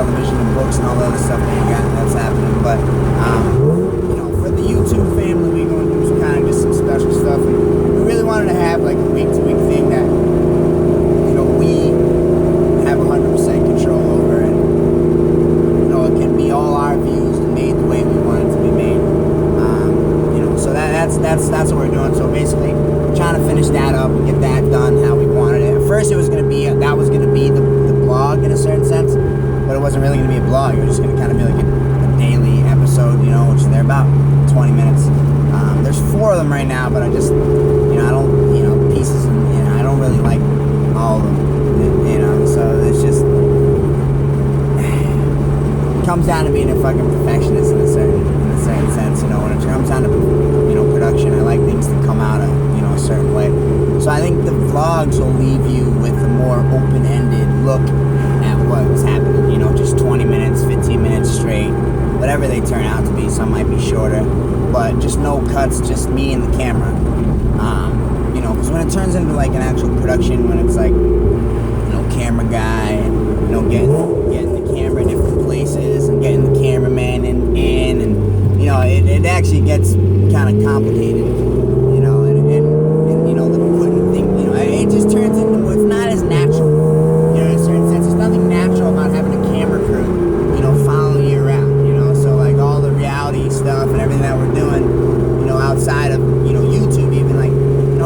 television and books and all the other stuff that's happening. But for the YouTube family, we're going to do kind of just some special stuff. And we really wanted to have like a week-to-week thing that we have 100% control over, and it can be all our views and made the way we want it to be made. So that's what we're doing. So basically, we're trying to finish that up and get that done how we wanted it. At first, it was going to be the blog in a certain sense, but it wasn't really going to be a blog. It was just going to kind of be like a daily episode, which they're about 20 minutes. There's 4 of them right now, but I just, I don't, pieces, and I don't really like all of them, so it's just it comes down to being a fucking perfectionist in a certain sense, when it comes down to production. I like things to come out a certain way. So I think the vlogs will leave you with a more open-ended look at what's happening, just 20 minutes, 15 minutes straight, whatever they turn out to be. Some might be shorter, but just no cuts, just me and the camera. Because when it turns into like an actual production, when it's like, camera guy, and, getting the camera in different places and getting the cameraman in and it actually gets kind of complicated, and the putting thing, it just turns into, it's not as natural, in a certain sense. There's nothing natural about having a camera crew, following you around, so like all the reality stuff and everything that we're doing, outside of, YouTube even, like,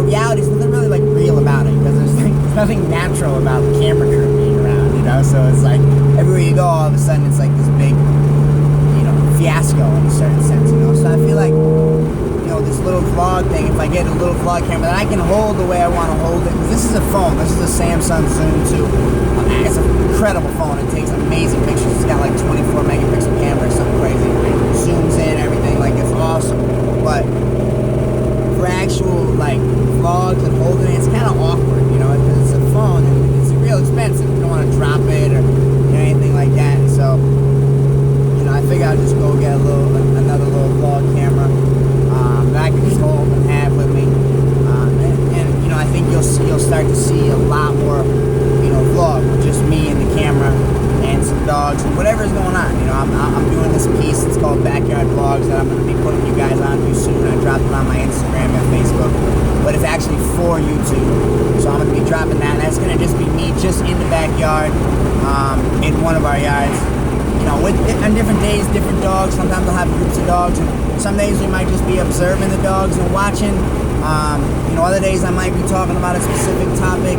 reality's nothing really like real about it, because there's nothing natural about the camera crew being around, so it's like, everywhere you go, all of a sudden it's like this big, fiasco in a certain sense, so I feel like, this little vlog thing, if I get a little vlog camera that I can hold the way I want to hold it, because this is a phone, this is a Samsung Zoom 2, it's an incredible phone, it takes amazing pictures, it's got like 24 megapixel camera, something crazy, zooms in, everything, like it's awesome, but for actual like vlogs and holding it, it's kind of awkward, because it's a phone and it's real expensive, you don't want to drop it or anything like that, so I figure I'll just go get another little vlog camera that I can just hold and have with me, and I think you'll start to see a lot more, vlog with just me and the camera and some dogs and whatever's going on. I'm doing this piece. It's called Backyard Vlogs that I'm going to be putting you guys onto soon. I dropped it on my Instagram and Facebook, but it's actually for YouTube. So I'm going to be dropping that. And that's going to just be me just in the backyard, in one of our yards. On different days, different dogs. Sometimes I'll have groups of dogs, and some days we might just be observing the dogs and watching. Other days I might be talking about a specific topic.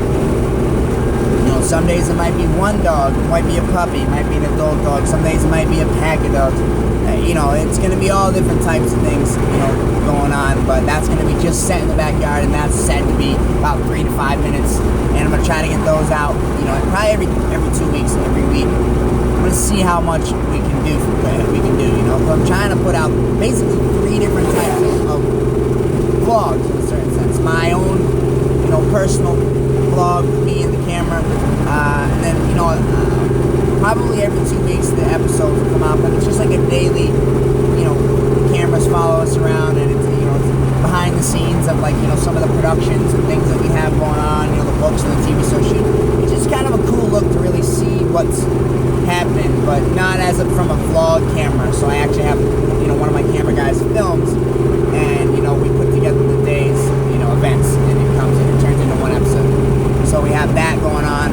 Some days it might be one dog, it might be a puppy, it might be an adult dog. Some days it might be a pack of dogs. It's going to be all different types of things, going on. But that's going to be just set in the backyard, and that's set to be about 3 to 5 minutes. And I'm going to try to get those out, probably every 2 weeks, every week. I'm going to see how much we can do. I'm trying to put out basically 3 different types of vlogs in a certain sense. My own, personal vlog with me and the camera, and then, probably every 2 weeks the episodes will come out, but it's just like a daily, cameras follow us around, and it's, it's behind the scenes of, like, some of the productions and things that we have going on, the books and the TV show shoot. It's just kind of a cool look to really see what's happening, but not from a vlog camera. So I actually have, one of my camera guys films, and, we put together the day's, events, and it turns into one episode. So we have that going on,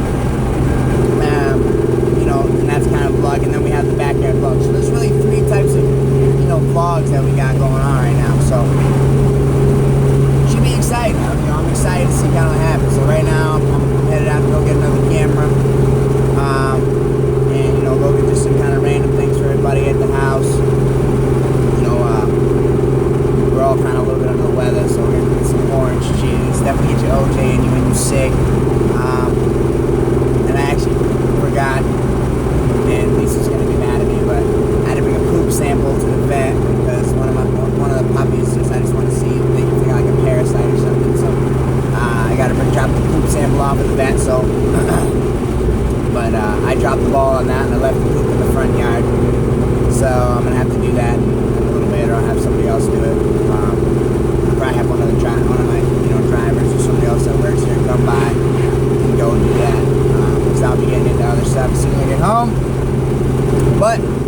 and that's kind of vlog, and then we have the backyard vlog. So there's really 3 types of, vlogs that we got going on right now. So it should be exciting. I'm excited to see kind of what happens. So right now I'm headed out to go get another camera, and go get just some kind of random things for everybody at the house. We're all kind of a little bit under the weather, so we're gonna get some orange juice. Definitely get your OJ in you when you're sick. And I actually forgot, and Lisa's gonna be mad at me, but I had to bring a poop sample to the vet because one of the puppies I just want to see if they got like a parasite or something. So I got to drop the poop sample off at the vet. So, but I dropped the ball on that, and I left the poop in the front yard. So I'm gonna have to do that in a little bit, or I'll have somebody else do it. I'll probably have one of my drivers or somebody else that works here come by and go and do that. Because I'll be getting into other stuff as soon as I get home. But